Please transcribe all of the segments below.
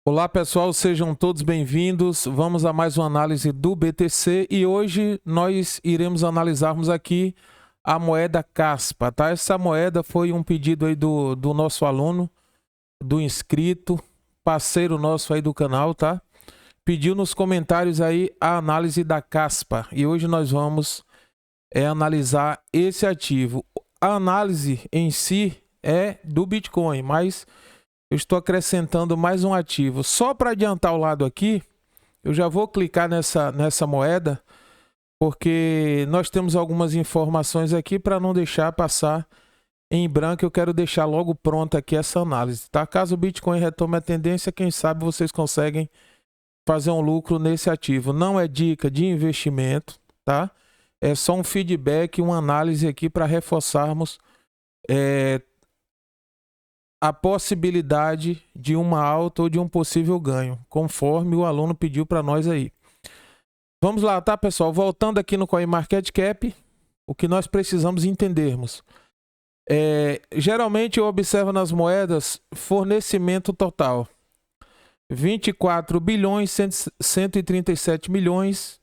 Olá pessoal, sejam todos bem-vindos. Vamos a mais uma análise do BTC e hoje nós iremos analisarmos aqui a moeda Caspa, tá? Essa moeda foi um pedido aí do nosso aluno, do inscrito, parceiro nosso aí do canal, tá? Pediu nos comentários aí a análise da Caspa e hoje nós vamos analisar esse ativo. A análise em si é do Bitcoin, mas eu estou acrescentando mais um ativo. Só para adiantar o lado aqui, eu já vou clicar nessa moeda, porque nós temos algumas informações aqui para não deixar passar em branco. Eu quero deixar logo pronta aqui essa análise, tá? Caso o Bitcoin retome a tendência, quem sabe vocês conseguem fazer um lucro nesse ativo. Não é dica de investimento, tá? É só um feedback, uma análise aqui para reforçarmos a possibilidade de uma alta ou de um possível ganho, conforme o aluno pediu para nós aí. Vamos lá, tá, pessoal? Voltando aqui no CoinMarketCap, o que nós precisamos entendermos. Geralmente eu observo nas moedas fornecimento total. 24 bilhões, 137 milhões,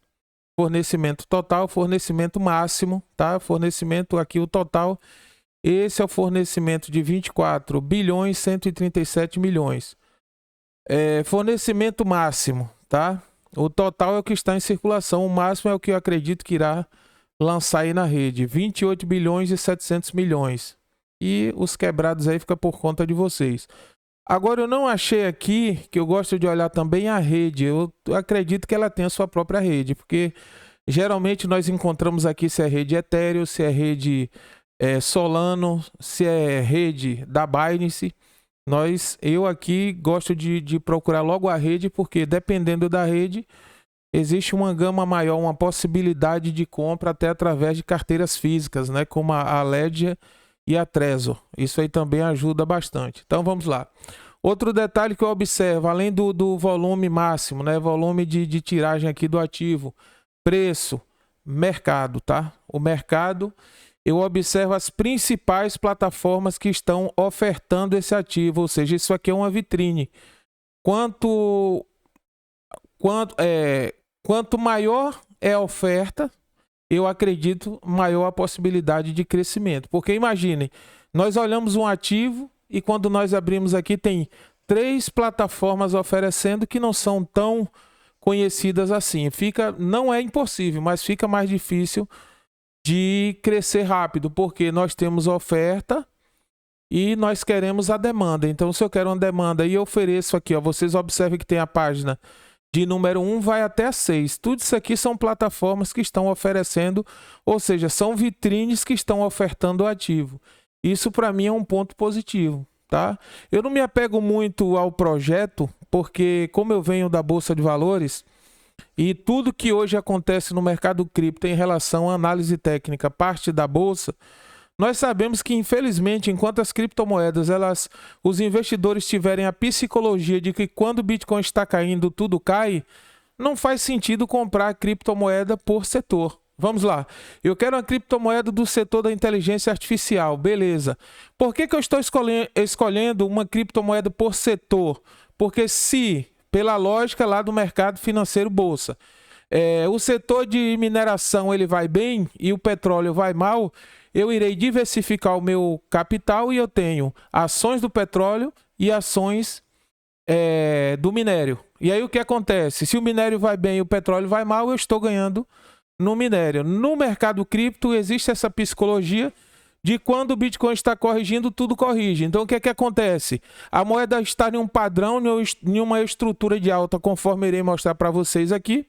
fornecimento total, fornecimento máximo, tá? Fornecimento aqui, o total. Esse é o fornecimento de 24 bilhões 137 milhões. Fornecimento máximo, tá? O total é o que está em circulação, o máximo é o que eu acredito que irá lançar aí na rede, 28 bilhões e 700 milhões. E os quebrados aí fica por conta de vocês. Agora eu não achei aqui, que eu gosto de olhar também a rede, eu acredito que ela tem a sua própria rede, porque geralmente nós encontramos aqui se é rede Ethereum, se é rede Solano, se é rede da Binance. Eu aqui gosto de procurar logo a rede, porque dependendo da rede, existe uma gama maior, uma possibilidade de compra até através de carteiras físicas, né, como a Ledger e a Trezor. Isso aí também ajuda bastante. Então vamos lá. Outro detalhe que eu observo, além do volume máximo, né, volume de tiragem aqui do ativo, preço, mercado, tá? O mercado, eu observo as principais plataformas que estão ofertando esse ativo, ou seja, isso aqui é uma vitrine. Quanto maior é a oferta, eu acredito maior a possibilidade de crescimento. Porque imaginem, nós olhamos um ativo e quando nós abrimos aqui tem 3 plataformas oferecendo que não são tão conhecidas assim. Não é impossível, mas fica mais difícil de crescer rápido, porque nós temos oferta e nós queremos a demanda. Então, se eu quero uma demanda e eu ofereço aqui, ó, vocês observem que tem a página de número 1 vai até a 6. Tudo isso aqui são plataformas que estão oferecendo, ou seja, são vitrines que estão ofertando o ativo. Isso para mim é um ponto positivo, tá? Eu não me apego muito ao projeto, porque como eu venho da Bolsa de Valores, e tudo que hoje acontece no mercado cripto em relação à análise técnica, parte da bolsa, nós sabemos que, infelizmente, enquanto as criptomoedas, os investidores tiverem a psicologia de que quando o Bitcoin está caindo, tudo cai, não faz sentido comprar criptomoeda por setor. Vamos lá, eu quero uma criptomoeda do setor da inteligência artificial, beleza. Por que eu estou escolhendo uma criptomoeda por setor? Porque pela lógica lá do mercado financeiro bolsa, o setor de mineração ele vai bem e o petróleo vai mal, eu irei diversificar o meu capital e eu tenho ações do petróleo e ações do minério. E aí o que acontece? Se o minério vai bem e o petróleo vai mal, eu estou ganhando no minério. No mercado cripto existe essa psicologia de quando o Bitcoin está corrigindo, tudo corrige. Então, o que é que acontece? A moeda está em um padrão, em uma estrutura de alta, conforme irei mostrar para vocês aqui.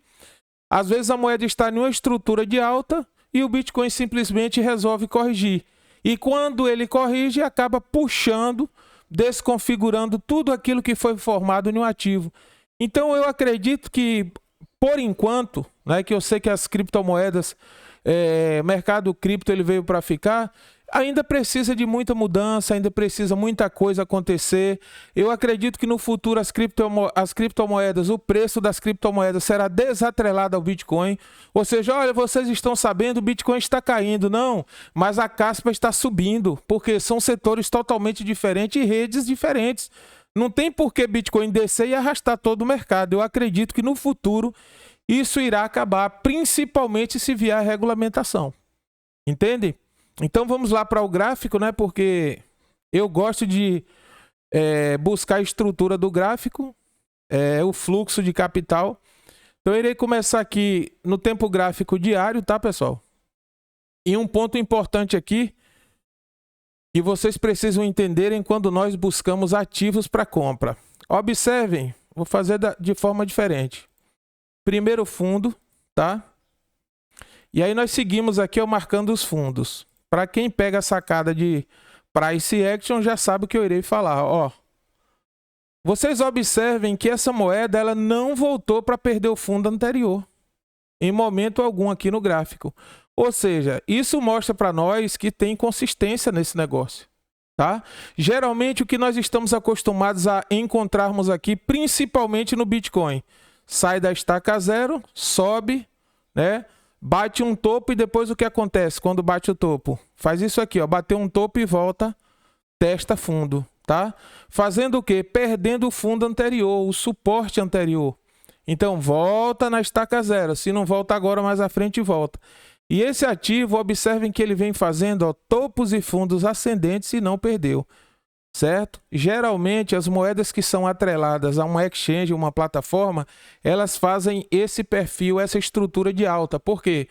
Às vezes, a moeda está em uma estrutura de alta e o Bitcoin simplesmente resolve corrigir. E quando ele corrige, acaba puxando, desconfigurando tudo aquilo que foi formado em um ativo. Então, eu acredito que, por enquanto, né, que eu sei que as criptomoedas, mercado cripto, ele veio para ficar, ainda precisa de muita mudança, ainda precisa muita coisa acontecer. Eu acredito que no futuro as criptomoedas, o preço das criptomoedas será desatrelado ao Bitcoin. Ou seja, olha, vocês estão sabendo, o Bitcoin está caindo. Não, mas a Caspa está subindo, porque são setores totalmente diferentes e redes diferentes. Não tem por que Bitcoin descer e arrastar todo o mercado. Eu acredito que no futuro isso irá acabar, principalmente se vier a regulamentação. Entende? Então vamos lá para o gráfico, né? Porque eu gosto de buscar a estrutura do gráfico, o fluxo de capital. Então eu irei começar aqui no tempo gráfico diário, tá, pessoal? E um ponto importante aqui que vocês precisam entenderem quando nós buscamos ativos para compra. Observem, vou fazer de forma diferente. Primeiro fundo, tá? E aí nós seguimos aqui marcando os fundos. Para quem pega a sacada de Price Action já sabe o que eu irei falar, ó. Vocês observem que essa moeda ela não voltou para perder o fundo anterior, em momento algum aqui no gráfico. Ou seja, isso mostra para nós que tem consistência nesse negócio, tá? Geralmente o que nós estamos acostumados a encontrarmos aqui, principalmente no Bitcoin, sai da estaca zero, sobe, né? Bate um topo e depois o que acontece quando bate o topo? Faz isso aqui, ó, bateu um topo e volta, testa fundo, tá? Fazendo o quê? Perdendo o fundo anterior, o suporte anterior. Então volta na estaca zero, se não volta agora, mais à frente volta. E esse ativo, observem que ele vem fazendo, ó, topos e fundos ascendentes e não perdeu, certo? Geralmente as moedas que são atreladas a uma exchange, uma plataforma, elas fazem esse perfil, essa estrutura de alta. Por quê?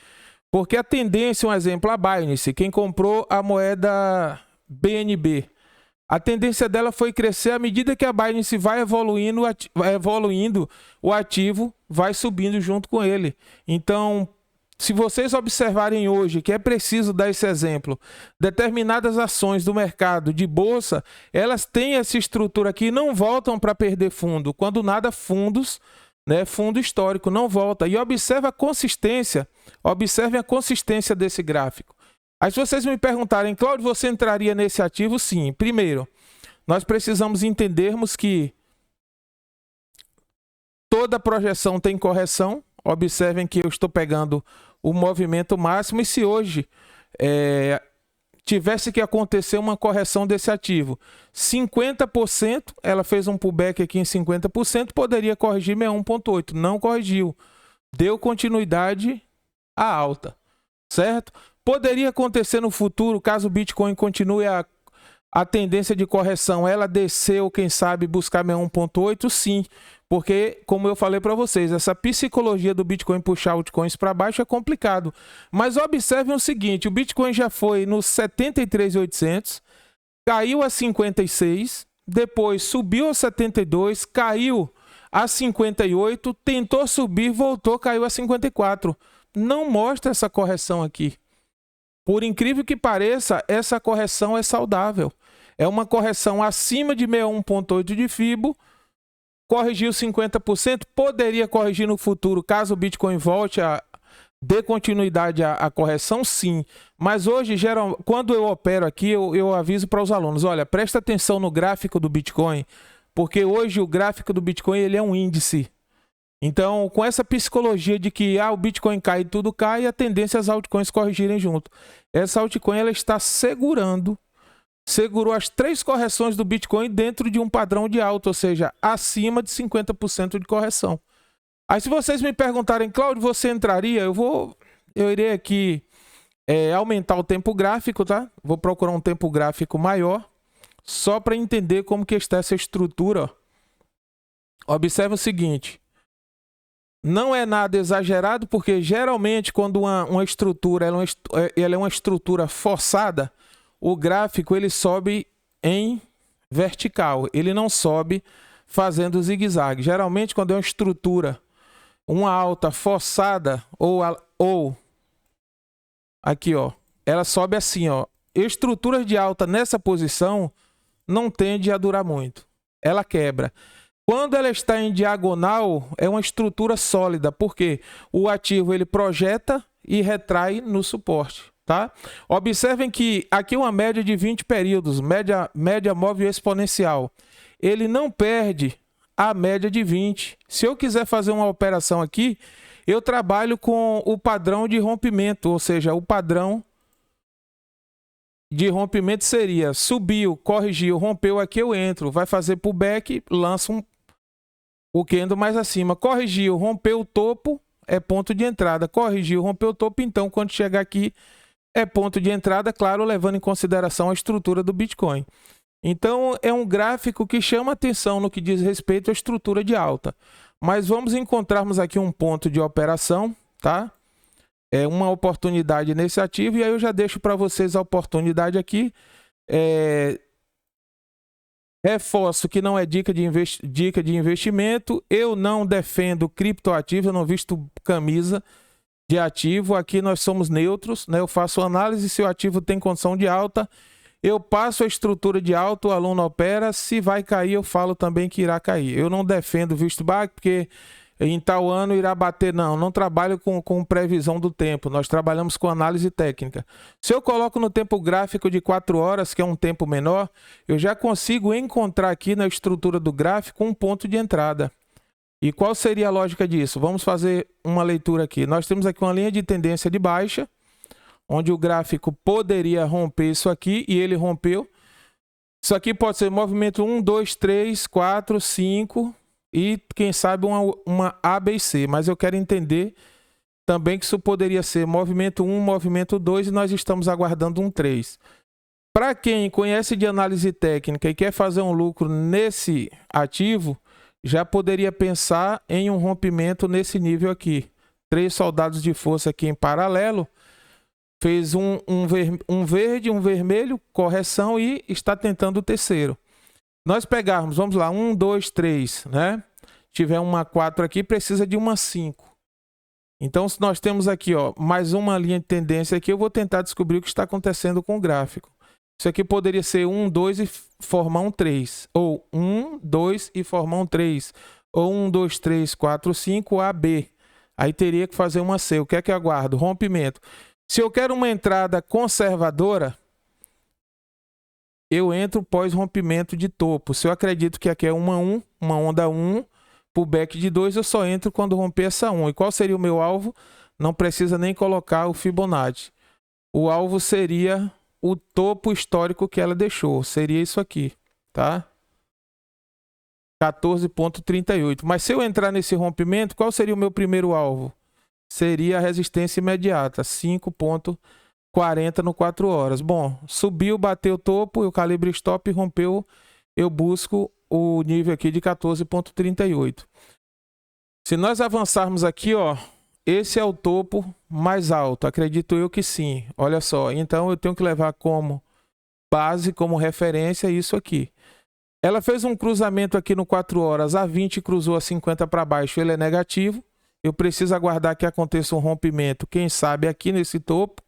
Porque a tendência, um exemplo, a Binance, quem comprou a moeda BNB, a tendência dela foi crescer à medida que a Binance vai evoluindo, o ativo vai subindo junto com ele. Então, se vocês observarem hoje, que é preciso dar esse exemplo, determinadas ações do mercado de bolsa, elas têm essa estrutura aqui e não voltam para perder fundo. Quando nada, fundos, né, fundo histórico, não volta. E observe a consistência, observem a consistência desse gráfico. Aí se vocês me perguntarem, Cláudio, você entraria nesse ativo? Sim. Primeiro, nós precisamos entendermos que toda projeção tem correção. Observem que eu estou pegando o movimento máximo e se hoje tivesse que acontecer uma correção desse ativo, 50%, ela fez um pullback aqui em 50%, poderia corrigir 61,8%, não corrigiu, deu continuidade à alta, certo? Poderia acontecer no futuro, caso o Bitcoin continue a tendência de correção, ela descer ou quem sabe buscar 61,8%, sim. Porque, como eu falei para vocês, essa psicologia do Bitcoin puxar altcoins para baixo é complicado. Mas observem o seguinte, o Bitcoin já foi nos 73.800, caiu a 56, depois subiu a 72, caiu a 58, tentou subir, voltou, caiu a 54. Não mostra essa correção aqui. Por incrível que pareça, essa correção é saudável. É uma correção acima de 61,8 de Fibo, corrigiu 50%, poderia corrigir no futuro, caso o Bitcoin volte a dê continuidade à correção, sim. Mas hoje, quando eu opero aqui, eu aviso para os alunos, olha, presta atenção no gráfico do Bitcoin, porque hoje o gráfico do Bitcoin ele é um índice. Então, com essa psicologia de que o Bitcoin cai e tudo cai, a tendência é as altcoins corrigirem junto. Essa altcoin ela está segurou as 3 correções do Bitcoin dentro de um padrão de alta, ou seja, acima de 50% de correção. Aí se vocês me perguntarem, Cláudio, você entraria? Eu irei aqui aumentar o tempo gráfico, tá? Vou procurar um tempo gráfico maior, só para entender como que está essa estrutura. Observe o seguinte, não é nada exagerado, porque geralmente quando uma estrutura ela é uma estrutura forçada, o gráfico ele sobe em vertical, ele não sobe fazendo zigue-zague. Geralmente quando é uma estrutura, uma alta forçada ou aqui, ó, ela sobe assim, ó. Estruturas de alta nessa posição não tende a durar muito, ela quebra. Quando ela está em diagonal, é uma estrutura sólida, porque o ativo ele projeta e retrai no suporte. Tá? Observem que aqui uma média de 20 períodos, média móvel exponencial. Ele não perde a média de 20. Se eu quiser fazer uma operação aqui, eu trabalho com o padrão de rompimento, ou seja, o padrão de rompimento seria: subiu, corrigiu, rompeu aqui, eu entro. Vai fazer pullback, lança o candle mais acima. Corrigiu, rompeu o topo, é ponto de entrada. Corrigiu, rompeu o topo, então quando chegar aqui é ponto de entrada, claro, levando em consideração a estrutura do Bitcoin. Então é um gráfico que chama atenção no que diz respeito à estrutura de alta. Mas vamos encontrarmos aqui um ponto de operação, tá? É uma oportunidade nesse ativo, e aí eu já deixo para vocês a oportunidade aqui. Reforço que não é dica de investimento. Eu não defendo criptoativo, eu não visto camisa de ativo. Aqui nós somos neutros, né? Eu faço análise se o ativo tem condição de alta. Eu passo a estrutura de alta, o aluno opera. Se vai cair, eu falo também que irá cair. Eu não defendo visto back, porque em tal ano irá bater. Não trabalho com previsão do tempo. Nós trabalhamos com análise técnica. Se eu coloco no tempo gráfico de 4 horas, que é um tempo menor, eu já consigo encontrar aqui na estrutura do gráfico um ponto de entrada. E qual seria a lógica disso? Vamos fazer uma leitura aqui. Nós temos aqui uma linha de tendência de baixa, onde o gráfico poderia romper isso aqui, e ele rompeu. Isso aqui pode ser movimento 1, 2, 3, 4, 5... e quem sabe uma A, B e C, mas eu quero entender também que isso poderia ser movimento 1, movimento 2, e nós estamos aguardando um 3. Para quem conhece de análise técnica e quer fazer um lucro nesse ativo, já poderia pensar em um rompimento nesse nível aqui. 3 soldados de força aqui em paralelo, fez um verde, um vermelho, correção, e está tentando o terceiro. Nós pegarmos, vamos lá, 1, 2, 3, né? Tiver uma 4 aqui, precisa de uma 5. Então, se nós temos aqui, ó, mais uma linha de tendência aqui, eu vou tentar descobrir o que está acontecendo com o gráfico. Isso aqui poderia ser 1, 2 e formar um 3. Ou 1, 2 e formar um 3. Ou 1, 2, 3, 4, 5, AB. Aí teria que fazer uma C. O que é que eu aguardo? Rompimento. Se eu quero uma entrada conservadora, eu entro pós rompimento de topo. Se eu acredito que aqui é uma onda 1, pullback de 2, eu só entro quando romper essa 1. E qual seria o meu alvo? Não precisa nem colocar o Fibonacci. O alvo seria o topo histórico que ela deixou. Seria isso aqui, tá? 14,38. Mas se eu entrar nesse rompimento, qual seria o meu primeiro alvo? Seria a resistência imediata, 5,40 no 4 horas. Bom, subiu, bateu o topo, o calibre stop rompeu, eu busco o nível aqui de 14,38. Se nós avançarmos aqui, ó, esse é o topo mais alto, acredito eu que sim. Olha só, então eu tenho que levar como base, como referência, isso aqui. Ela fez um cruzamento aqui no 4 horas, a 20 cruzou a 50 para baixo, ele é negativo. Eu preciso aguardar que aconteça um rompimento, quem sabe aqui nesse topo.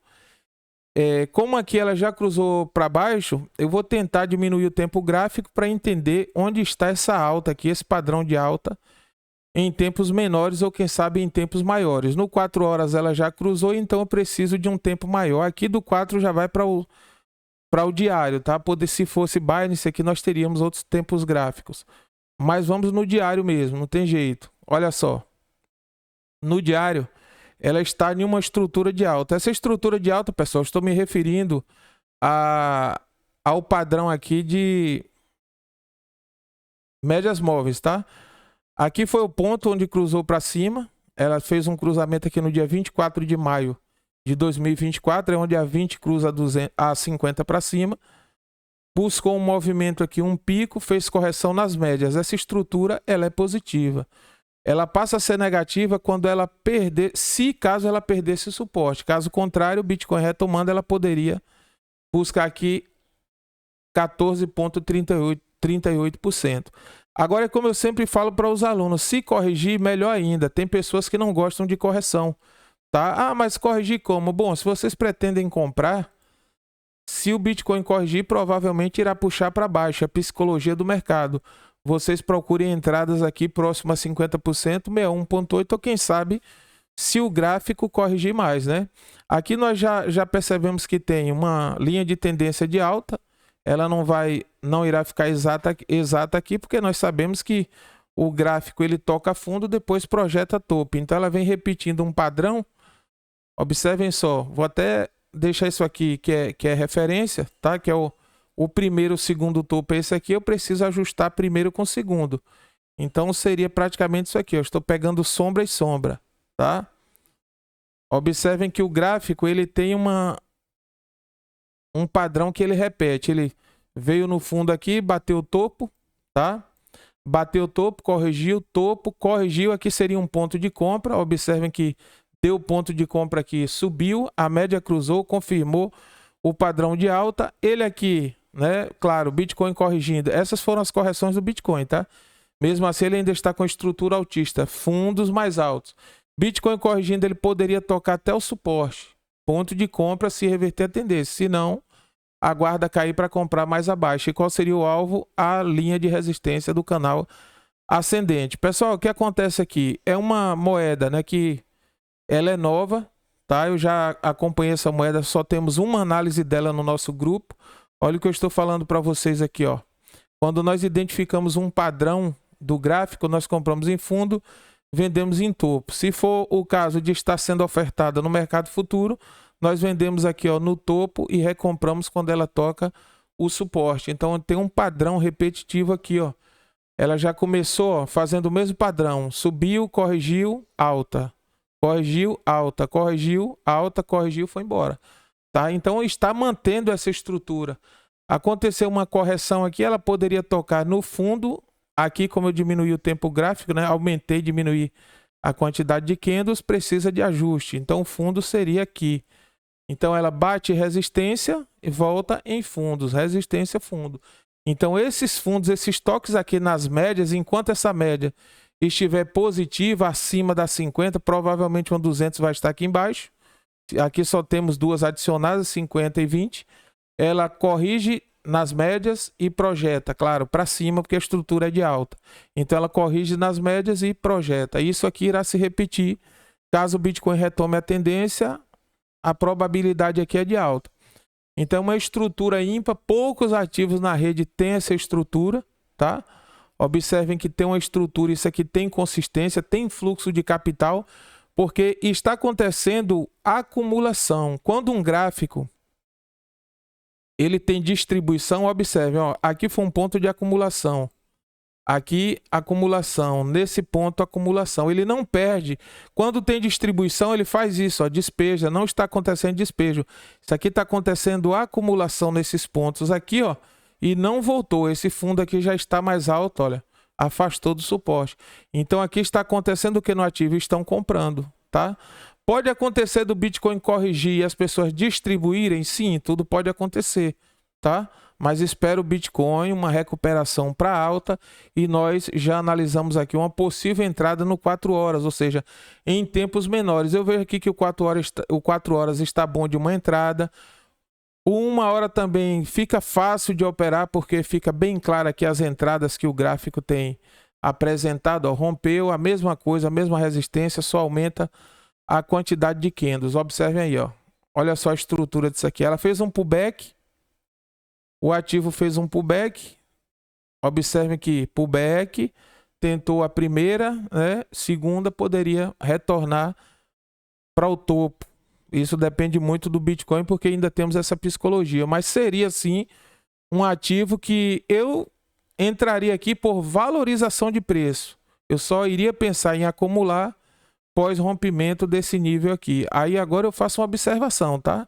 Como aqui ela já cruzou para baixo, eu vou tentar diminuir o tempo gráfico para entender onde está essa alta aqui, esse padrão de alta em tempos menores ou quem sabe em tempos maiores. No 4 horas ela já cruzou, então eu preciso de um tempo maior. Aqui do 4 já vai para o diário, tá? Se fosse Binance aqui nós teríamos outros tempos gráficos. Mas vamos no diário mesmo, não tem jeito. Olha só. No diário, ela está em uma estrutura de alta. Essa estrutura de alta, pessoal, estou me referindo ao padrão aqui de médias móveis, tá? Aqui foi o ponto onde cruzou para cima. Ela fez um cruzamento aqui no dia 24 de maio de 2024, é onde a 20 cruza a 50 para cima. Buscou um movimento aqui, um pico, fez correção nas médias. Essa estrutura, ela é positiva. Ela passa a ser negativa quando ela perder, caso ela perdesse o suporte. Caso contrário, o Bitcoin retomando, ela poderia buscar aqui 14,38%. Agora, como eu sempre falo para os alunos, se corrigir, melhor ainda. Tem pessoas que não gostam de correção, tá? Ah, mas corrigir como? Bom, se vocês pretendem comprar, se o Bitcoin corrigir, provavelmente irá puxar para baixo. A psicologia do mercado. Vocês procurem entradas aqui próximo a 50%, 61,8%, ou quem sabe se o gráfico corrigir mais, né? Aqui nós já percebemos que tem uma linha de tendência de alta. Ela não irá ficar exata aqui, porque nós sabemos que o gráfico ele toca fundo, depois projeta topo. Então ela vem repetindo um padrão. Observem só, vou até deixar isso aqui que é referência, tá? Que é o primeiro, o segundo topo é esse aqui, eu preciso ajustar primeiro com o segundo. Então seria praticamente isso aqui, eu estou pegando sombra e sombra, tá? Observem que o gráfico ele tem um padrão que ele repete, ele veio no fundo aqui, bateu o topo, tá? Bateu o topo, corrigiu, aqui seria um ponto de compra, observem que deu ponto de compra aqui, subiu, a média cruzou, confirmou o padrão de alta, ele aqui, né, claro, Bitcoin corrigindo, essas foram as correções do Bitcoin, tá? Mesmo assim ele ainda está com estrutura altista, fundos mais altos. Bitcoin corrigindo, ele poderia tocar até o suporte, ponto de compra se reverter a tendência, se não, aguarda cair para comprar mais abaixo. E qual seria o alvo? A linha de resistência do canal ascendente. Pessoal, o que acontece aqui? É uma moeda, né, que ela é nova, tá? Eu já acompanhei essa moeda, só temos uma análise dela no nosso grupo. Olha o que eu estou falando para vocês aqui, ó. Quando nós identificamos um padrão do gráfico, nós compramos em fundo, vendemos em topo. Se for o caso de estar sendo ofertada no mercado futuro, nós vendemos aqui, ó, no topo e recompramos quando ela toca o suporte. Então tem um padrão repetitivo aqui, ó. Ela já começou, ó, fazendo o mesmo padrão. Subiu, corrigiu, alta. Corrigiu, alta. Corrigiu, alta. Corrigiu, foi embora. Tá? Então está mantendo essa estrutura. Aconteceu uma correção aqui, ela poderia tocar no fundo. Aqui, como eu diminuí o tempo gráfico, né? Aumentei, diminuí a quantidade de candles, precisa de ajuste. Então o fundo seria aqui. Então ela bate resistência e volta em fundos, resistência, fundo. Então esses fundos, esses toques aqui nas médias, enquanto essa média estiver positiva, acima da 50, provavelmente uma 200 vai estar aqui embaixo. Aqui só temos duas adicionadas, 50 e 20. Ela corrige nas médias e projeta, claro, para cima, porque a estrutura é de alta. Então ela corrige nas médias e projeta. Isso aqui irá se repetir. Caso o Bitcoin retome a tendência, a probabilidade aqui é de alta. Então, uma estrutura ímpar, poucos ativos na rede têm essa estrutura, tá? Observem que tem uma estrutura, isso aqui tem consistência, tem fluxo de capital, porque está acontecendo acumulação. Quando um gráfico ele tem distribuição, observem, ó, aqui foi um ponto de acumulação. Aqui, acumulação. Nesse ponto, acumulação. Ele não perde. Quando tem distribuição, ele faz isso, ó, despeja. Não está acontecendo despejo. Isso aqui está acontecendo acumulação nesses pontos aqui, ó, e não voltou. Esse fundo aqui já está mais alto, olha. Afastou do suporte. Então, aqui está acontecendo o que no ativo? Estão comprando, tá? Pode acontecer do Bitcoin corrigir e as pessoas distribuírem? Sim, tudo pode acontecer, tá? Mas espero o Bitcoin, uma recuperação para alta, e nós já analisamos aqui uma possível entrada no 4 horas, ou seja, em tempos menores. Eu vejo aqui que o 4 horas está bom de uma entrada. O 1 hora também fica fácil de operar, porque fica bem claro aqui as entradas que o gráfico tem apresentado. Ó, rompeu a mesma coisa, a mesma resistência, só aumenta a quantidade de candles. Observem aí, ó. Olha só a estrutura disso aqui. Ela fez um pullback. O ativo fez um pullback. Observem que pullback, tentou a primeira, né? Segunda poderia retornar para o topo. Isso depende muito do Bitcoin, porque ainda temos essa psicologia. Mas seria sim um ativo que eu entraria aqui por valorização de preço. Eu só iria pensar em acumular pós rompimento desse nível aqui. Aí agora eu faço uma observação, tá?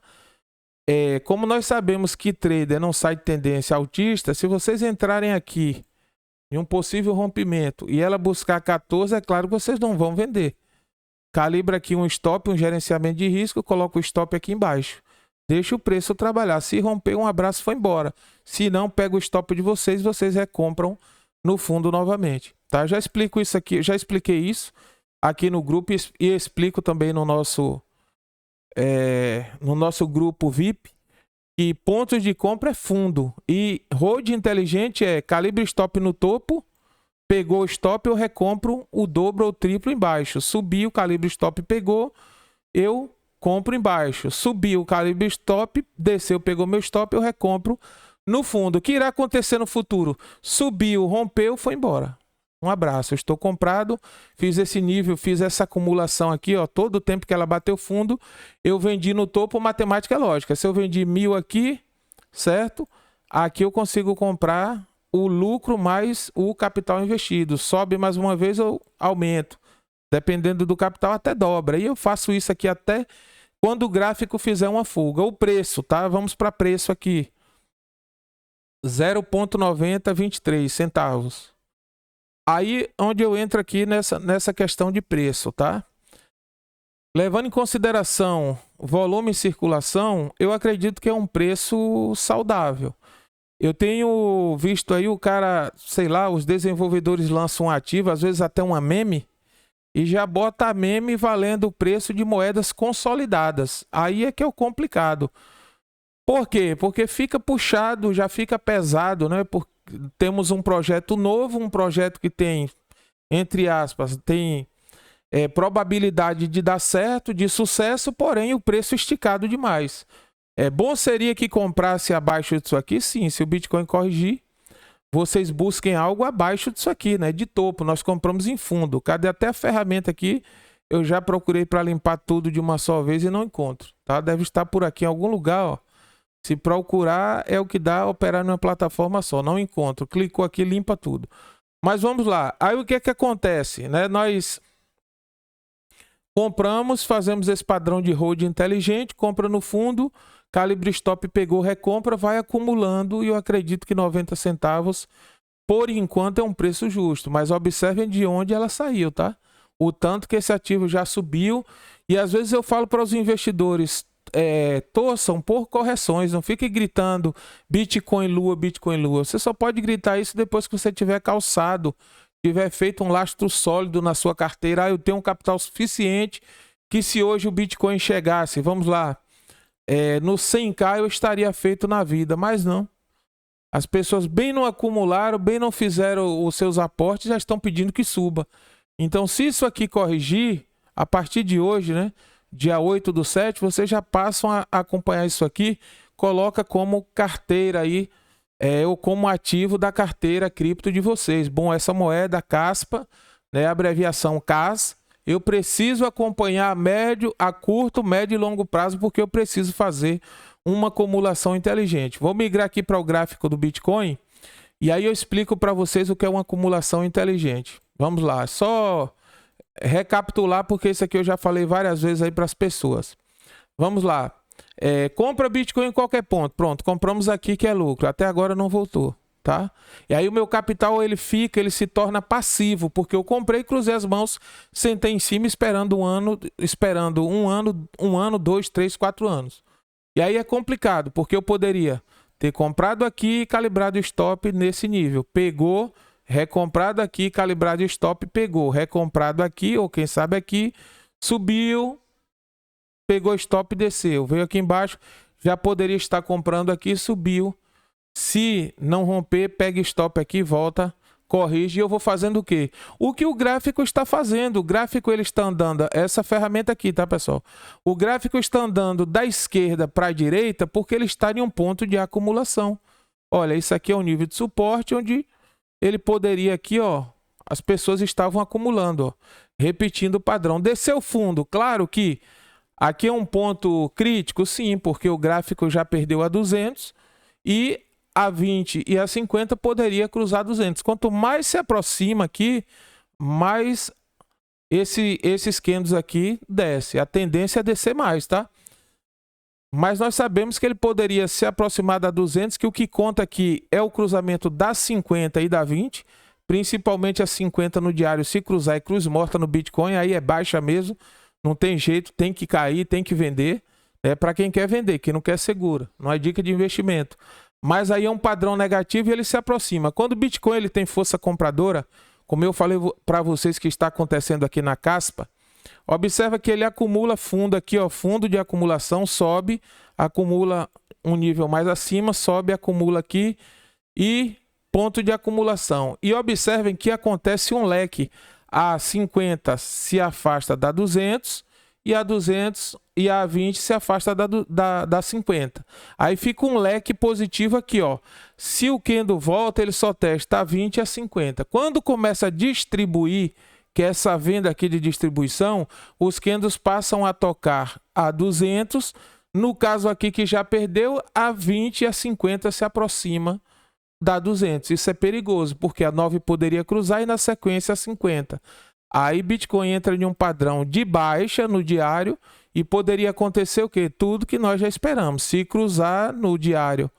Como nós sabemos que trader não sai de tendência altista, se vocês entrarem aqui em um possível rompimento e ela buscar 14, é claro que vocês não vão vender. Calibra aqui um stop, um gerenciamento de risco, coloca o stop aqui embaixo. Deixa o preço trabalhar. Se romper, um abraço, foi embora. Se não, pega o stop de vocês e vocês recompram no fundo novamente. Tá? Já explico isso aqui, já expliquei isso aqui no grupo e explico também no nosso grupo VIP, que pontos de compra é fundo e hold inteligente é calibre stop no topo, pegou o stop, eu recompro o dobro ou triplo embaixo. Subiu, o calibre stop pegou, eu compro embaixo. Subiu o calibre stop, desceu, pegou meu stop, eu recompro no fundo. O que irá acontecer no futuro? Subiu, rompeu, foi embora. Um abraço, eu estou comprado, fiz esse nível, fiz essa acumulação aqui, ó, todo o tempo que ela bateu fundo, eu vendi no topo, matemática é lógica. Se eu vendi 1.000 aqui, certo? Aqui eu consigo comprar o lucro mais o capital investido. Sobe mais uma vez, eu aumento. Dependendo do capital, até dobra. E eu faço isso aqui até quando o gráfico fizer uma fuga. O preço, tá? Vamos para preço aqui. 0,9023 centavos. Aí, onde eu entro aqui nessa questão de preço, tá? Levando em consideração volume e circulação, eu acredito que é um preço saudável. Eu tenho visto aí o cara, sei lá, os desenvolvedores lançam um ativo, às vezes até uma meme, e já bota a meme valendo o preço de moedas consolidadas. Aí é que é o complicado. Por quê? Porque fica puxado, já fica pesado, né? Porque temos um projeto novo, um projeto que tem, entre aspas, tem probabilidade de dar certo, de sucesso, porém o preço esticado demais. Bom seria que comprasse abaixo disso aqui, sim, se o Bitcoin corrigir, vocês busquem algo abaixo disso aqui, né? De topo, nós compramos em fundo. Cadê até a ferramenta aqui? Eu já procurei para limpar tudo de uma só vez e não encontro, tá? Deve estar por aqui em algum lugar, ó. Se procurar, é o que dá operar numa plataforma só. Não encontro. Clicou aqui, limpa tudo. Mas vamos lá. Aí o que é que acontece, né? Nós compramos, fazemos esse padrão de hold inteligente, compra no fundo, calibre stop pegou, recompra, vai acumulando e eu acredito que 90 centavos, por enquanto, é um preço justo. Mas observem de onde ela saiu, tá? O tanto que esse ativo já subiu. E às vezes eu falo para os investidores, torçam por correções, não fique gritando Bitcoin Lua, Bitcoin Lua. Você só pode gritar isso depois que você tiver calçado, tiver feito um lastro sólido na sua carteira. Eu tenho um capital suficiente que se hoje o Bitcoin chegasse, vamos lá, no 100k eu estaria feito na vida, mas não. As pessoas bem não acumularam, bem não fizeram os seus aportes, já estão pedindo que suba. Então, se isso aqui corrigir, a partir de hoje, né? Dia 8/7, vocês já passam a acompanhar isso aqui, coloca como carteira aí, ou como ativo da carteira cripto de vocês. Bom, essa moeda CASPA, né, abreviação CAS, eu preciso acompanhar a curto, médio e longo prazo, porque eu preciso fazer uma acumulação inteligente. Vou migrar aqui para o gráfico do Bitcoin, e aí eu explico para vocês o que é uma acumulação inteligente. Vamos lá, só recapitular, porque isso aqui eu já falei várias vezes aí para as pessoas. Vamos lá. Compra Bitcoin em qualquer ponto. Pronto, compramos aqui que é lucro. Até agora não voltou, tá? E aí o meu capital ele se torna passivo, porque eu comprei, cruzei as mãos, sentei em cima esperando um ano, 2, 3, 4 anos. E aí é complicado, porque eu poderia ter comprado aqui e calibrado o stop nesse nível. Pegou, recomprado aqui, calibrado stop, pegou, recomprado aqui, ou quem sabe aqui, subiu, pegou stop e desceu, veio aqui embaixo, já poderia estar comprando aqui, subiu, se não romper, pega stop aqui, volta, corrige, e eu vou fazendo o quê? O que o gráfico está fazendo, o gráfico ele está andando, essa ferramenta aqui, tá pessoal? O gráfico está andando da esquerda para a direita porque ele está em um ponto de acumulação. Olha, isso aqui é um nível de suporte onde ele poderia aqui, ó, as pessoas estavam acumulando, ó, repetindo o padrão. Desceu fundo, claro que aqui é um ponto crítico, sim, porque o gráfico já perdeu a 200 e a 20 e a 50 poderia cruzar 200. Quanto mais se aproxima aqui, mais esses candles aqui desce. A tendência é descer mais, tá? Mas nós sabemos que ele poderia se aproximar da 200, que o que conta aqui é o cruzamento da 50 e da 20, principalmente a 50 no diário, se cruzar é cruz morta no Bitcoin, aí é baixa mesmo, não tem jeito, tem que cair, tem que vender, para quem quer vender, quem não quer segura, não é dica de investimento. Mas aí é um padrão negativo e ele se aproxima. Quando o Bitcoin ele tem força compradora, como eu falei para vocês que está acontecendo aqui na Caspa, observa que ele acumula fundo aqui, ó, fundo de acumulação, sobe, acumula um nível mais acima, sobe, acumula aqui e ponto de acumulação. E observem que acontece um leque. A 50 se afasta da 200 e a 200 e a 20 se afasta da 50. Aí fica um leque positivo aqui, ó. Se o candle volta, ele só testa a 20 e a 50. Quando começa a distribuir, que é essa venda aqui de distribuição, os candles passam a tocar a 200. No caso aqui que já perdeu, a 20 e a 50 se aproxima da 200. Isso é perigoso, porque a 9 poderia cruzar e na sequência a 50. Aí Bitcoin entra em um padrão de baixa no diário e poderia acontecer o quê? Tudo que nós já esperamos. Se cruzar no diário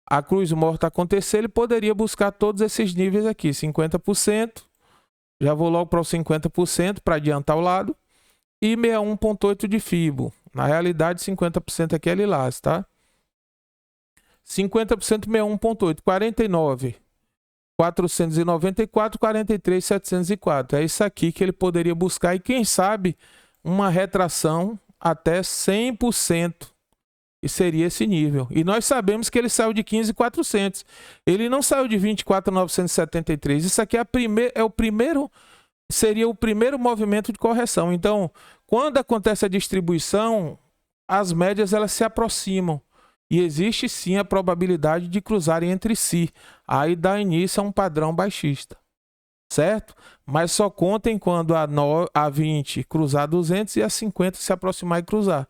a cruz morta acontecer, ele poderia buscar todos esses níveis aqui, 50%. Já vou logo para os 50% para adiantar o lado. E 61,8 de FIBO. Na realidade, 50% aqui é Lilás, tá? 50% 61,8, 49. 494, 43, 704. É isso aqui que ele poderia buscar e quem sabe uma retração até 100%. E seria esse nível. E nós sabemos que ele saiu de 15.400. Ele não saiu de 24.973. Isso aqui seria o primeiro movimento de correção. Então, quando acontece a distribuição, as médias elas se aproximam. E existe sim a probabilidade de cruzarem entre si. Aí dá início a um padrão baixista. Certo? Mas só contem quando a 20 cruzar 200 e a 50 se aproximar e cruzar.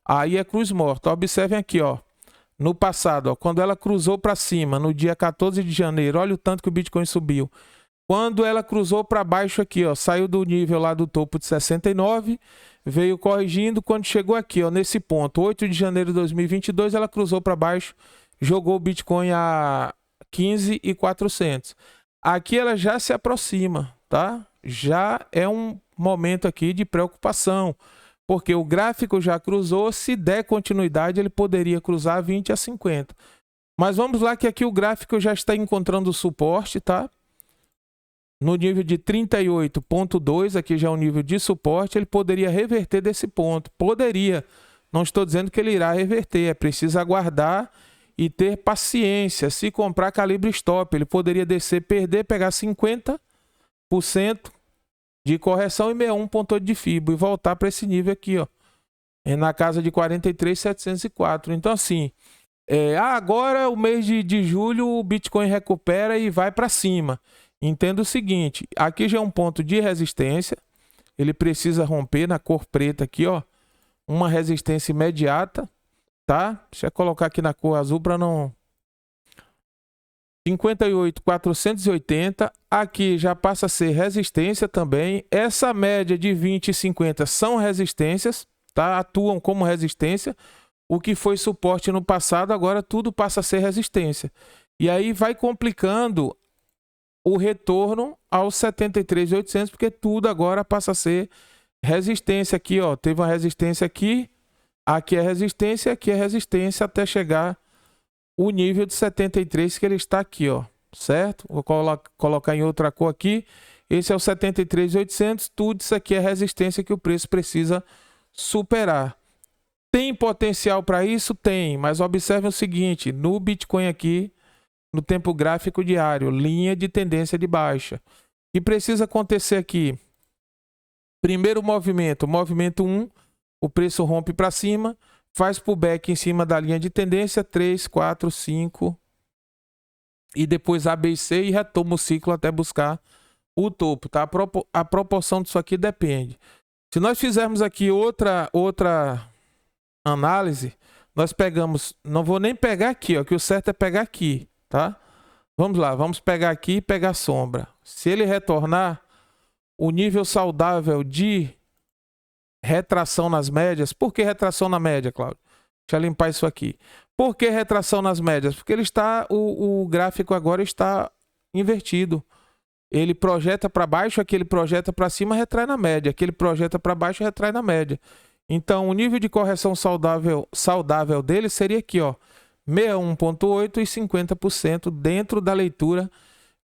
Aí é cruz morta. Observem aqui, ó. No passado, ó, quando ela cruzou para cima, no dia 14 de janeiro, olha o tanto que o Bitcoin subiu. Quando ela cruzou para baixo aqui, ó, saiu do nível lá do topo de 69, veio corrigindo, quando chegou aqui, ó, nesse ponto, 8 de janeiro de 2022, ela cruzou para baixo, jogou o Bitcoin a 15.400. Aqui ela já se aproxima, tá? Já é um momento aqui de preocupação, porque o gráfico já cruzou, se der continuidade, ele poderia cruzar 20 a 50. Mas vamos lá que aqui o gráfico já está encontrando suporte, tá? No nível de 38,2, aqui já é um nível de suporte, ele poderia reverter desse ponto. Poderia. Não estou dizendo que ele irá reverter, é preciso aguardar e ter paciência. Se comprar calibre stop, ele poderia descer, perder, pegar 50% de correção e 61,8 de FIBO e voltar para esse nível aqui, ó, na casa de 43.704. Então assim, agora o mês de julho o Bitcoin recupera e vai para cima. Entenda o seguinte, aqui já é um ponto de resistência, ele precisa romper na cor preta aqui, ó, uma resistência imediata, tá? Deixa eu colocar aqui na cor azul para não... 58.480, aqui já passa a ser resistência também. Essa média de 20 e 50 são resistências, tá? Atuam como resistência. O que foi suporte no passado, agora tudo passa a ser resistência. E aí vai complicando o retorno aos 73.800, porque tudo agora passa a ser resistência aqui, ó. Teve uma resistência aqui é resistência, aqui é resistência até chegar o nível de 73 que ele está aqui, ó, certo? Vou colocar em outra cor aqui. Esse é o 73.800, tudo isso aqui é resistência que o preço precisa superar. Tem potencial para isso? Tem, mas observe o seguinte, no Bitcoin aqui, no tempo gráfico diário, linha de tendência de baixa. E precisa acontecer aqui. Primeiro movimento 1, o preço rompe para cima, faz pullback em cima da linha de tendência, 3, 4, 5, e depois A, B e C e retoma o ciclo até buscar o topo, tá? A proporção disso aqui depende. Se nós fizermos aqui outra análise, nós pegamos, não vou nem pegar aqui, ó, que o certo é pegar aqui, tá? Vamos lá, vamos pegar aqui e pegar sombra. Se ele retornar, o nível saudável de retração nas médias. Por que retração na média, Cláudio? Deixa eu limpar isso aqui. Por que retração nas médias? Porque ele está, o gráfico agora está invertido. Ele projeta para baixo, aquele projeta para cima, retrai na média. Aquele projeta para baixo, retrai na média. Então, o nível de correção saudável dele seria aqui, ó, 61,8 e 50% dentro da leitura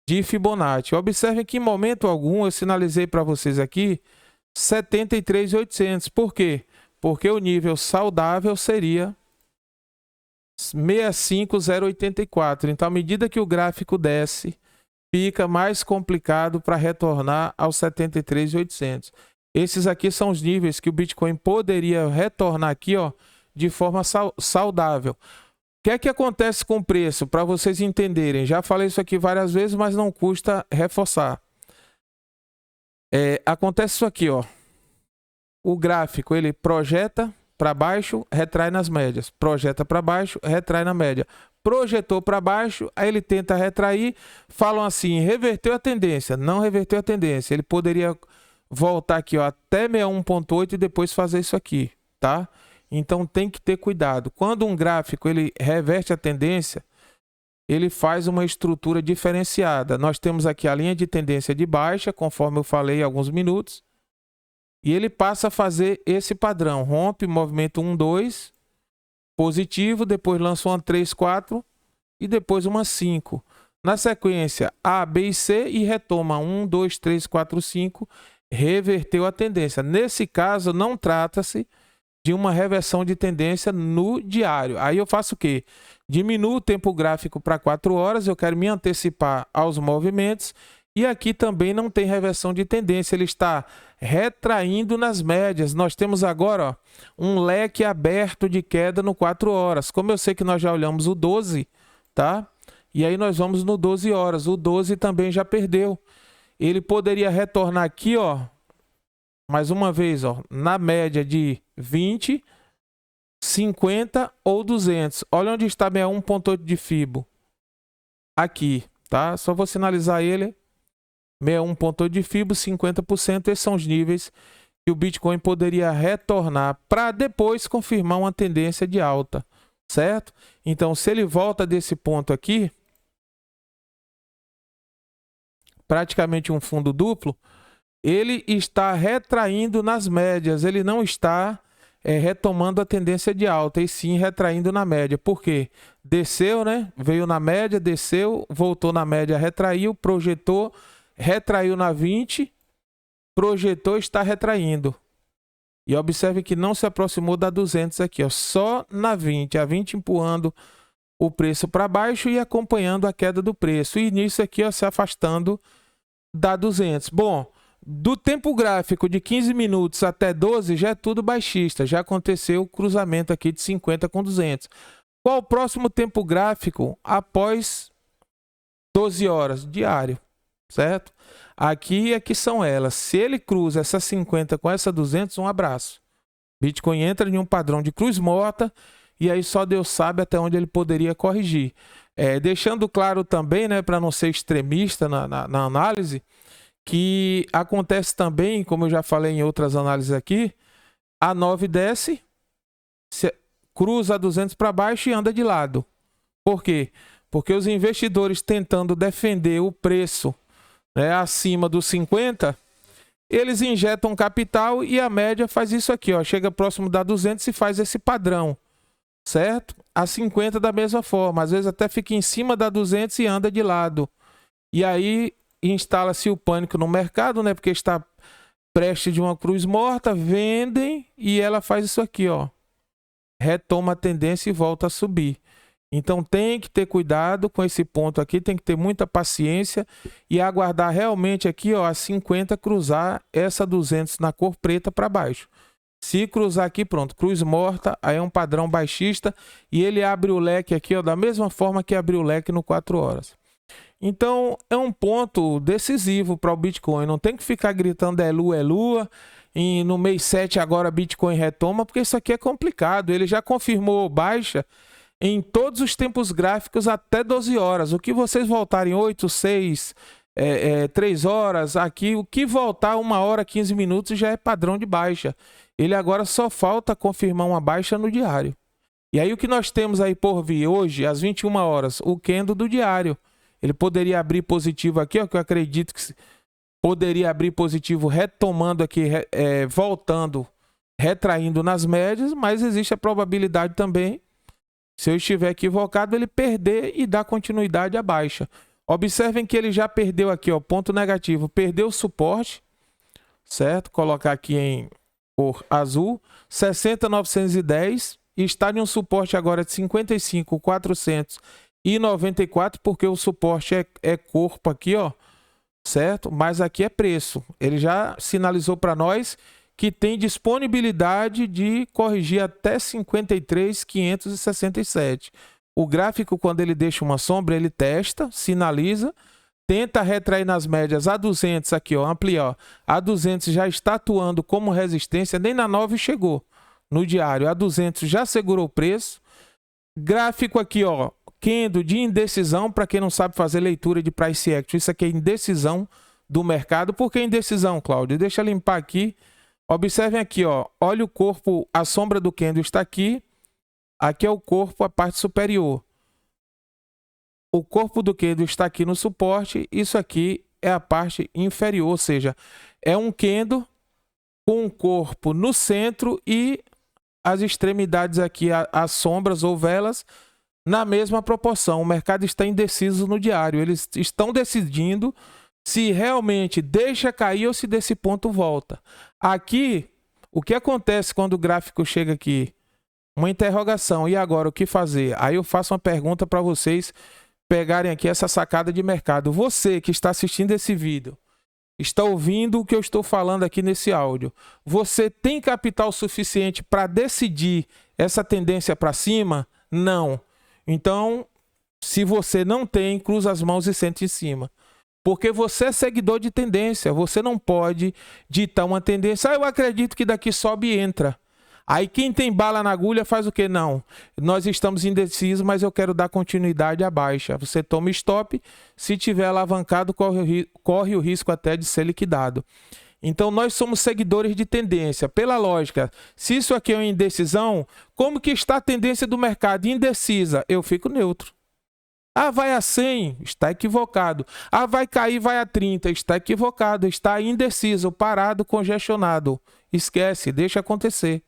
de Fibonacci. Observem que em momento algum eu sinalizei para vocês aqui 73.800. Por quê? Porque o nível saudável seria 65.084. Então, à medida que o gráfico desce, fica mais complicado para retornar aos 73.800. Esses aqui são os níveis que o Bitcoin poderia retornar aqui, ó, de forma saudável. O que é que acontece com o preço? Para vocês entenderem, já falei isso aqui várias vezes, mas não custa reforçar. Acontece isso aqui, ó. O gráfico, ele projeta para baixo, retrai nas médias. Projeta para baixo, retrai na média. Projetou para baixo, aí ele tenta retrair. Falam assim, reverteu a tendência. Não reverteu a tendência. Ele poderia voltar aqui, ó, até 61.8 e depois fazer isso aqui, tá? Então tem que ter cuidado. Quando um gráfico ele reverte a tendência, ele faz uma estrutura diferenciada. Nós temos aqui a linha de tendência de baixa, conforme eu falei há alguns minutos. E ele passa a fazer esse padrão. Rompe, movimento 1, 2, positivo, depois lança uma 3, 4 e depois uma 5. Na sequência, A, B e C e retoma 1, 2, 3, 4, 5. Reverteu a tendência. Nesse caso, não trata-se de uma reversão de tendência no diário. Aí eu faço o quê? Diminuo o tempo gráfico para 4 horas, eu quero me antecipar aos movimentos. E aqui também não tem reversão de tendência, ele está retraindo nas médias. Nós temos agora, ó, um leque aberto de queda no 4 horas. Como eu sei que nós já olhamos o 12, tá? E aí nós vamos no 12 horas. O 12 também já perdeu. Ele poderia retornar aqui, ó, mais uma vez, ó, na média de 20, 50 ou 200. Olha onde está 61.8 de Fibo. Aqui, tá? Só vou sinalizar ele. 61.8 de Fibo, 50%. Esses são os níveis que o Bitcoin poderia retornar para depois confirmar uma tendência de alta, certo? Então, se ele volta desse ponto aqui, praticamente um fundo duplo, ele está retraindo nas médias, ele não está retomando a tendência de alta, e sim retraindo na média. Por quê? Desceu, né? Veio na média, desceu, voltou na média, retraiu, projetou, retraiu na 20, projetou, está retraindo. E observe que não se aproximou da 200 aqui, ó, só na 20, a 20 empurrando o preço para baixo e acompanhando a queda do preço. E nisso aqui, ó, se afastando da 200. Bom, do tempo gráfico de 15 minutos até 12 já é tudo baixista. Já aconteceu o cruzamento aqui de 50 com 200. Qual o próximo tempo gráfico após 12 horas? Diário, certo? Aqui é que são elas. Se ele cruza essa 50 com essa 200, um abraço. Bitcoin entra em um padrão de cruz morta e aí só Deus sabe até onde ele poderia corrigir. Deixando claro também, né, para não ser extremista na análise, que acontece também, como eu já falei em outras análises aqui, a 9 desce, cruza a 200 para baixo e anda de lado. Por quê? Porque os investidores tentando defender o preço, né, acima dos 50, eles injetam capital e a média faz isso aqui, ó, chega próximo da 200 e faz esse padrão, certo? A 50 da mesma forma, às vezes até fica em cima da 200 e anda de lado. E aí instala-se o pânico no mercado, né? Porque está prestes de uma cruz morta, vendem e ela faz isso aqui, ó. Retoma a tendência e volta a subir. Então tem que ter cuidado com esse ponto aqui, tem que ter muita paciência e aguardar realmente aqui, ó, a 50 cruzar essa 200 na cor preta para baixo. Se cruzar aqui, pronto, cruz morta, aí é um padrão baixista e ele abre o leque aqui, ó, da mesma forma que abriu o leque no 4 horas. Então, é um ponto decisivo para o Bitcoin. Não tem que ficar gritando é lua, e no mês 7 agora Bitcoin retoma, porque isso aqui é complicado. Ele já confirmou baixa em todos os tempos gráficos até 12 horas. O que vocês voltarem 8, 6, 3 horas, aqui, o que voltar 1 hora, 15 minutos já é padrão de baixa. Ele agora só falta confirmar uma baixa no diário. E aí o que nós temos aí por vir hoje, às 21 horas, o candle do diário. Ele poderia abrir positivo aqui, ó, que eu acredito que poderia abrir positivo retomando aqui, voltando, retraindo nas médias, mas existe a probabilidade também, se eu estiver equivocado, ele perder e dar continuidade à baixa. Observem que ele já perdeu aqui, ó, ponto negativo, perdeu o suporte, certo? Colocar aqui em cor azul, 60.910, e está em um suporte agora de 55.494, porque o suporte é corpo aqui, ó, certo? Mas aqui é preço. Ele já sinalizou para nós que tem disponibilidade de corrigir até 53.567. O gráfico, quando ele deixa uma sombra, ele testa, sinaliza, tenta retrair nas médias a 200 aqui, ó, ampliar. Ó. A 200 já está atuando como resistência, nem na 9 chegou no diário. A 200 já segurou o preço. Gráfico aqui, ó, candle de indecisão, para quem não sabe fazer leitura de price action. Isso aqui é indecisão do mercado. Por que indecisão, Cláudio? Deixa eu limpar aqui. Observem aqui, ó, olha o corpo, a sombra do candle está aqui. Aqui é o corpo, a parte superior. O corpo do candle está aqui no suporte. Isso aqui é a parte inferior, ou seja, é um candle com um corpo no centro e as extremidades aqui, as sombras ou velas, na mesma proporção. O mercado está indeciso no diário. Eles estão decidindo se realmente deixa cair ou se desse ponto volta. Aqui, o que acontece quando o gráfico chega aqui? Uma interrogação. E agora, o que fazer? Aí eu faço uma pergunta para vocês pegarem aqui essa sacada de mercado. Você que está assistindo esse vídeo, está ouvindo o que eu estou falando aqui nesse áudio. Você tem capital suficiente para decidir essa tendência para cima? Não. Então, se você não tem, cruza as mãos e sente em cima. Porque você é seguidor de tendência. Você não pode ditar uma tendência. Eu acredito que daqui sobe e entra. Aí quem tem bala na agulha faz o quê? Não. Nós estamos indecisos, mas eu quero dar continuidade à baixa. Você toma stop. Se tiver alavancado, corre o risco até de ser liquidado. Então, nós somos seguidores de tendência. Pela lógica, se isso aqui é uma indecisão, como que está a tendência do mercado? Indecisa. Eu fico neutro. Ah, vai a 100, está equivocado. Ah, vai cair, vai a 30, está equivocado. Está indeciso, parado, congestionado. Esquece, deixa acontecer.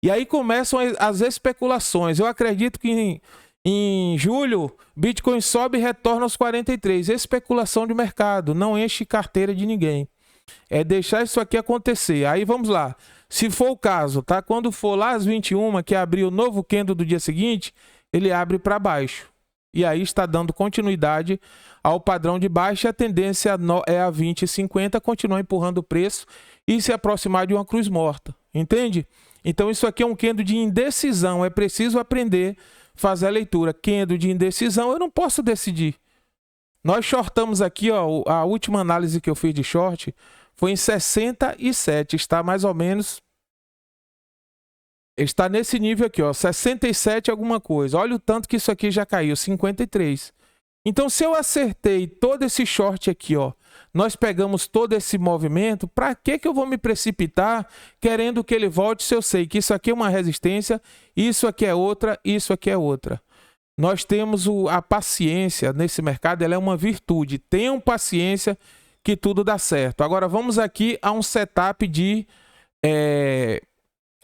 E aí começam as especulações. Eu acredito que em julho, Bitcoin sobe e retorna aos 43. Especulação de mercado, não enche carteira de ninguém. É deixar isso aqui acontecer. Aí vamos lá. Se for o caso, tá? Quando for lá às 21, que abrir o novo candle do dia seguinte, ele abre para baixo. E aí está dando continuidade ao padrão de baixa. A tendência é a 20,50, continuar empurrando o preço e se aproximar de uma cruz morta. Entende? Então isso aqui é um candle de indecisão. É preciso aprender a fazer a leitura. Candle de indecisão, eu não posso decidir. Nós shortamos aqui, ó, a última análise que eu fiz de short foi em 67. Está mais ou menos... Está nesse nível aqui, ó, 67 alguma coisa. Olha o tanto que isso aqui já caiu, 53. Então, se eu acertei todo esse short aqui, ó, nós pegamos todo esse movimento, para que eu vou me precipitar querendo que ele volte se eu sei que isso aqui é uma resistência, isso aqui é outra, isso aqui é outra. Nós temos a paciência nesse mercado, ela é uma virtude. Tenham paciência que tudo dá certo. Agora, vamos aqui a um setup de...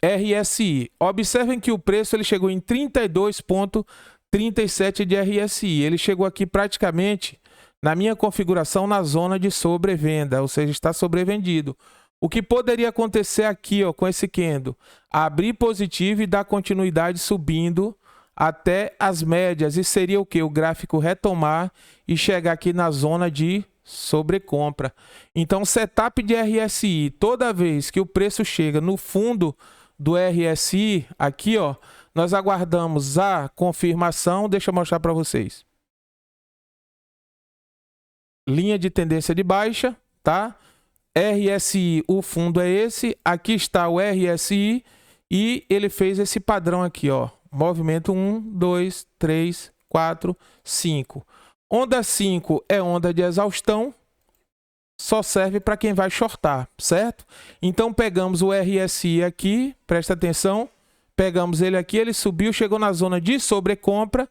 RSI. Observem que o preço ele chegou em 32,37 de RSI. Ele chegou aqui praticamente na minha configuração na zona de sobrevenda, ou seja, está sobrevendido. O que poderia acontecer aqui, ó, com esse candle? Abrir positivo e dar continuidade subindo até as médias. E seria o que? O gráfico retomar e chegar aqui na zona de sobrecompra. Então, setup de RSI, toda vez que o preço chega no fundo do RSI, aqui, ó, nós aguardamos a confirmação. Deixa eu mostrar para vocês. Linha de tendência de baixa, tá? RSI, o fundo é esse. Aqui está o RSI e ele fez esse padrão aqui, ó. Movimento 1, 2, 3, 4, 5. Onda 5 é onda de exaustão. Só serve para quem vai shortar, certo? Então, pegamos o RSI aqui, presta atenção, pegamos ele aqui, ele subiu, chegou na zona de sobrecompra,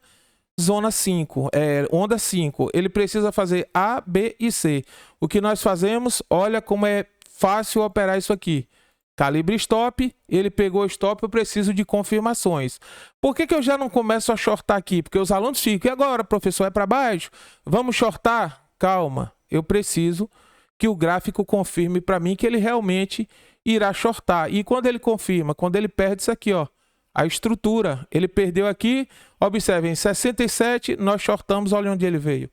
zona 5, onda 5. Ele precisa fazer A, B e C. O que nós fazemos, olha como é fácil operar isso aqui. Calibre stop, ele pegou o stop, eu preciso de confirmações. Por que eu já não começo a shortar aqui? Porque os alunos ficam, e agora, professor, é para baixo? Vamos shortar? Calma, eu preciso que o gráfico confirme para mim que ele realmente irá shortar. E quando ele confirma, quando ele perde isso aqui, ó, a estrutura, ele perdeu aqui, observem, 67, nós shortamos, olha onde ele veio.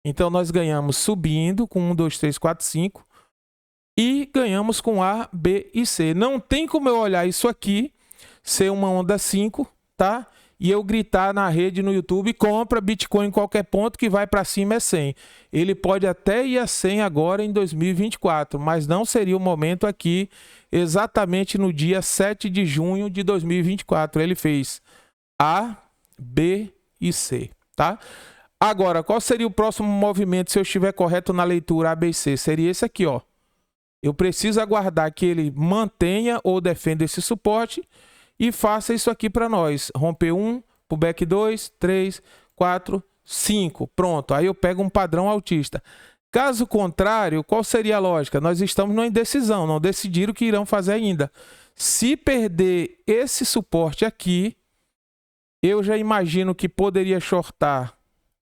Então, nós ganhamos subindo com 1, 2, 3, 4, 5 e ganhamos com A, B e C. Não tem como eu olhar isso aqui, ser uma onda 5, tá? E eu gritar na rede no YouTube, compra Bitcoin em qualquer ponto que vai para cima é 100. Ele pode até ir a 100 agora em 2024, mas não seria o momento aqui exatamente no dia 7 de junho de 2024. Ele fez A, B e C, tá? Agora, qual seria o próximo movimento se eu estiver correto na leitura A, B e C? Seria esse aqui, ó. Eu preciso aguardar que ele mantenha ou defenda esse suporte e faça isso aqui para nós. Romper 1, pullback 2, 3, 4, 5. Pronto, aí eu pego um padrão altista. Caso contrário, qual seria a lógica? Nós estamos numa indecisão, não decidiram o que irão fazer ainda. Se perder esse suporte aqui, eu já imagino que poderia shortar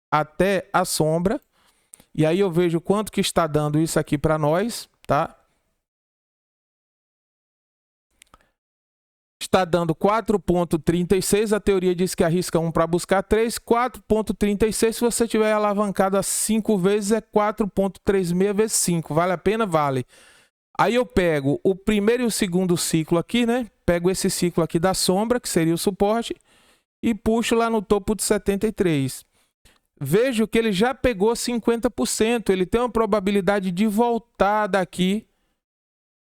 até a sombra. E aí eu vejo quanto que está dando isso aqui para nós, tá? Está dando 4,36. A teoria diz que arrisca 1 para buscar 3. 4,36. Se você tiver alavancado a 5 vezes, é 4,36 vezes 5. Vale a pena? Vale. Aí eu pego o primeiro e o segundo ciclo aqui, né? Pego esse ciclo aqui da sombra, que seria o suporte, e puxo lá no topo de 73. Vejo que ele já pegou 50%. Ele tem uma probabilidade de voltar daqui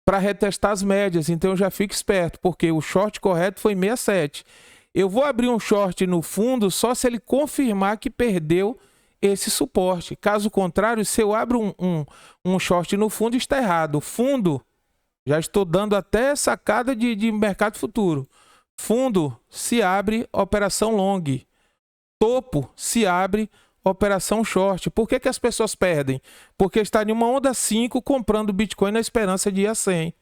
para retestar as médias. Então eu já fico esperto, porque o short correto foi 67. Eu vou abrir um short no fundo só se ele confirmar que perdeu esse suporte. Caso contrário, se eu abro um short no fundo, está errado. Fundo, já estou dando até sacada de mercado futuro. Fundo, se abre operação long. Topo, se abre operação short. Por que as pessoas perdem? Porque está em uma onda 5 comprando Bitcoin na esperança de ir a 100.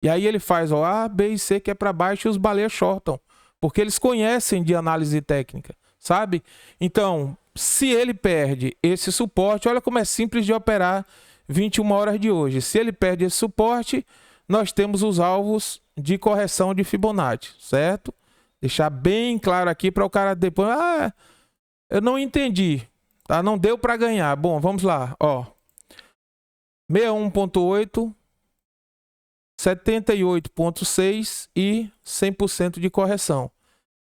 E aí ele faz ó, A, B e C que é para baixo e os baleias shortam. Porque eles conhecem de análise técnica, sabe? Então, se ele perde esse suporte, olha como é simples de operar 21 horas de hoje. Se ele perde esse suporte, nós temos os alvos de correção de Fibonacci, certo? Deixar bem claro aqui para o cara depois... Ah, eu não entendi. Tá? Não deu para ganhar. Bom, vamos lá. Ó, 61,8, 78,6 e 100% de correção.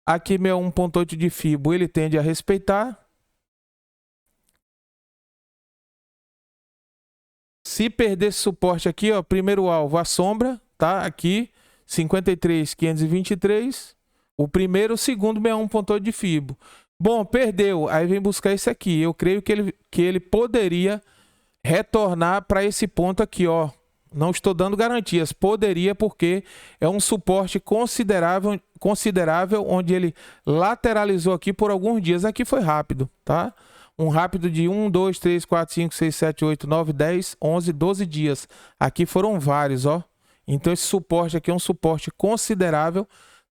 Aqui 61,8 de Fibo, ele tende a respeitar. Se perder esse suporte aqui, ó, primeiro alvo, a sombra, tá? Aqui, 53,523. O primeiro, o segundo, 61,8 de Fibo. Bom, perdeu. Aí vem buscar esse aqui. Eu creio que ele poderia retornar para esse ponto aqui, ó. Não estou dando garantias. Poderia, porque é um suporte considerável, onde ele lateralizou aqui por alguns dias. Aqui foi rápido, tá? Um rápido de 1, 2, 3, 4, 5, 6, 7, 8, 9, 10, 11, 12 dias. Aqui foram vários, ó. Então esse suporte aqui é um suporte considerável.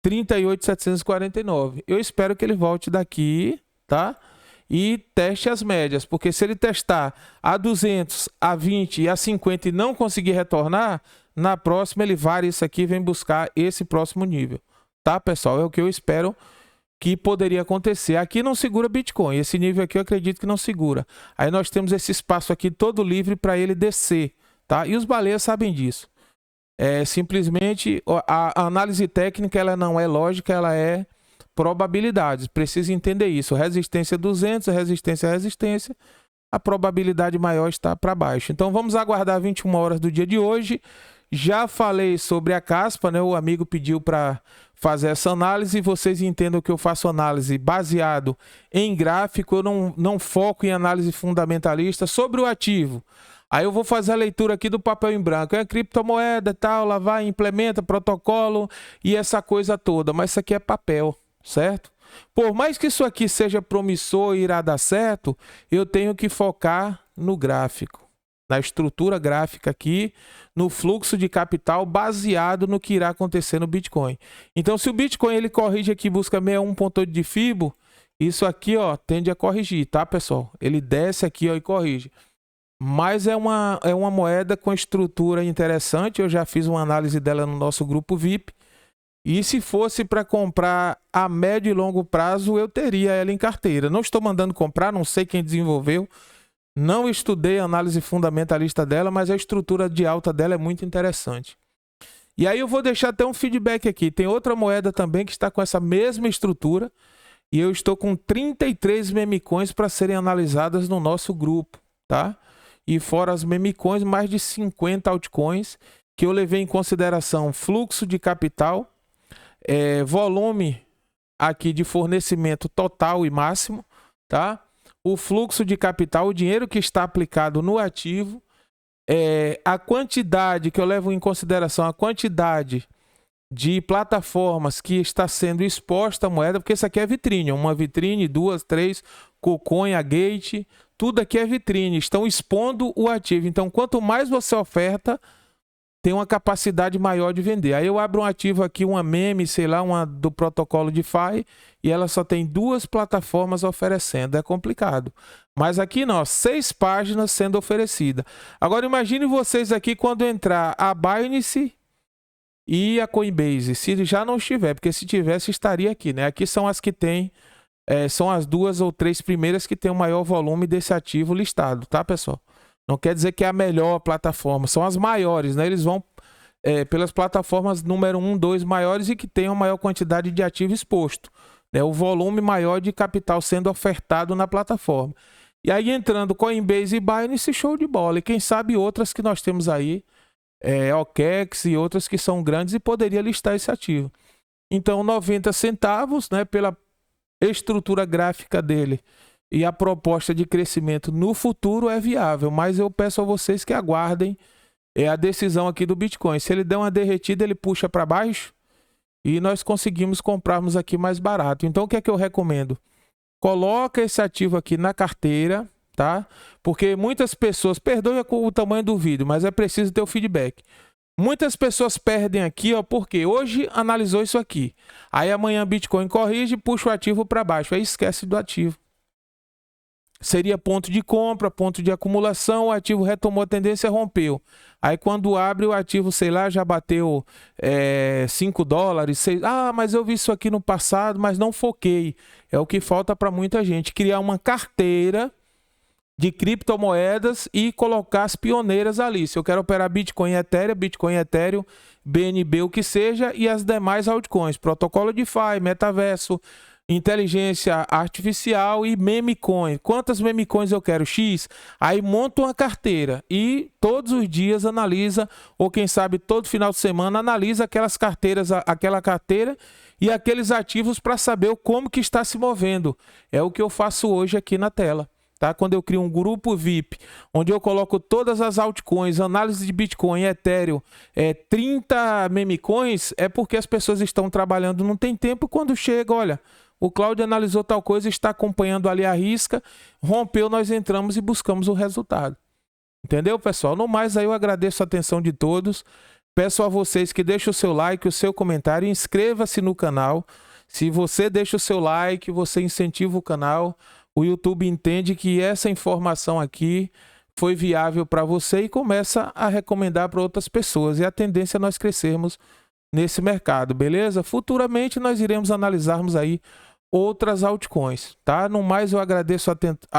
38.749. Eu espero que ele volte daqui, tá? E teste as médias, porque se ele testar a 200, a 20 e a 50 e não conseguir retornar, na próxima ele varia isso aqui e vem buscar esse próximo nível, tá, pessoal? É o que eu espero que poderia acontecer. Aqui não segura Bitcoin, esse nível aqui eu acredito que não segura. Aí nós temos esse espaço aqui todo livre para ele descer, tá? E os baleias sabem disso. Simplesmente a análise técnica ela não é lógica, ela é probabilidades. Precisa entender isso. Resistência 200, resistência, a probabilidade maior está para baixo. Então vamos aguardar 21 horas do dia de hoje. Já falei sobre a caspa, né? O amigo pediu para fazer essa análise. Vocês entendam que eu faço análise baseado em gráfico, eu não foco em análise fundamentalista. Sobre o ativo, aí eu vou fazer a leitura aqui do papel em branco. É criptomoeda, tal, lá vai, implementa, protocolo e essa coisa toda. Mas isso aqui é papel, certo? Por mais que isso aqui seja promissor e irá dar certo, eu tenho que focar no gráfico, na estrutura gráfica aqui, no fluxo de capital baseado no que irá acontecer no Bitcoin. Então, se o Bitcoin ele corrige aqui, busca 61,8 de Fibo, isso aqui, ó, tende a corrigir, tá, pessoal? Ele desce aqui, ó, e corrige. Mas é uma moeda com estrutura interessante. Eu já fiz uma análise dela no nosso grupo VIP. E se fosse para comprar a médio e longo prazo, eu teria ela em carteira. Não estou mandando comprar, não sei quem desenvolveu. Não estudei a análise fundamentalista dela, mas a estrutura de alta dela é muito interessante. E aí eu vou deixar até um feedback aqui. Tem outra moeda também que está com essa mesma estrutura. E eu estou com 33 meme coins para serem analisadas no nosso grupo, tá? E fora as meme coins, mais de 50 altcoins que eu levei em consideração fluxo de capital, volume aqui de fornecimento total e máximo, tá? O fluxo de capital, o dinheiro que está aplicado no ativo, a quantidade que eu levo em consideração, a quantidade de plataformas que está sendo exposta a moeda, porque isso aqui é vitrine, uma vitrine, 2, 3, KuCoin, a Gate, tudo aqui é vitrine, estão expondo o ativo. Então, quanto mais você oferta, tem uma capacidade maior de vender. Aí eu abro um ativo aqui, uma meme, sei lá, uma do protocolo DeFi, e ela só tem 2 plataformas oferecendo. É complicado. Mas aqui não, 6 páginas sendo oferecidas. Agora imagine vocês aqui quando entrar a Binance e a Coinbase, se já não estiver, porque se tivesse estaria aqui, né? Aqui são as que tem, são as 2 ou 3 primeiras que tem o maior volume desse ativo listado, tá, pessoal? Não quer dizer que é a melhor plataforma, são as maiores, né? Eles vão pelas plataformas número 1, 2 maiores e que tenham maior quantidade de ativo exposto, né? O volume maior de capital sendo ofertado na plataforma. E aí entrando Coinbase e Binance, show de bola. E quem sabe outras que nós temos aí, OKEx e outras que são grandes e poderia listar esse ativo. Então 90 centavos, né? Pela estrutura gráfica dele e a proposta de crescimento no futuro é viável, mas eu peço a vocês que aguardem a decisão aqui do Bitcoin. Se ele der uma derretida, ele puxa para baixo e nós conseguimos comprarmos aqui mais barato. Então o que é que eu recomendo? Coloca esse ativo aqui na carteira, tá? Porque muitas pessoas, perdoe o tamanho do vídeo, mas é preciso ter o feedback. Muitas pessoas perdem aqui, ó, porque hoje analisou isso aqui. Aí amanhã Bitcoin corrige e puxa o ativo para baixo, aí esquece do ativo. Seria ponto de compra, ponto de acumulação, o ativo retomou a tendência, rompeu. Aí quando abre o ativo, sei lá, já bateu 5 dólares, 6... Ah, mas eu vi isso aqui no passado, mas não foquei. É o que falta para muita gente, criar uma carteira de criptomoedas e colocar as pioneiras ali. Se eu quero operar Bitcoin e Ethereum, BNB, o que seja, e as demais altcoins, protocolo DeFi, metaverso, inteligência artificial e meme coin. Quantas meme coins eu quero? X. Aí monta uma carteira e todos os dias analisa, ou quem sabe todo final de semana analisa aquelas carteiras, aquela carteira e aqueles ativos para saber como que está se movendo. É o que eu faço hoje aqui na tela. Tá? Quando eu crio um grupo VIP, onde eu coloco todas as altcoins, análise de Bitcoin, Ethereum, 30 meme coins, é porque as pessoas estão trabalhando, não tem tempo. Quando chega, olha, o Cláudio analisou tal coisa, está acompanhando ali a risca, rompeu, nós entramos e buscamos o resultado. Entendeu, pessoal? No mais, aí eu agradeço a atenção de todos. Peço a vocês que deixem o seu like, o seu comentário, inscreva-se no canal. Se você deixa o seu like, você incentiva o canal. O YouTube entende que essa informação aqui foi viável para você e começa a recomendar para outras pessoas. E a tendência é nós crescermos nesse mercado, beleza? Futuramente nós iremos analisarmos aí outras altcoins, tá? No mais, eu agradeço a atenção.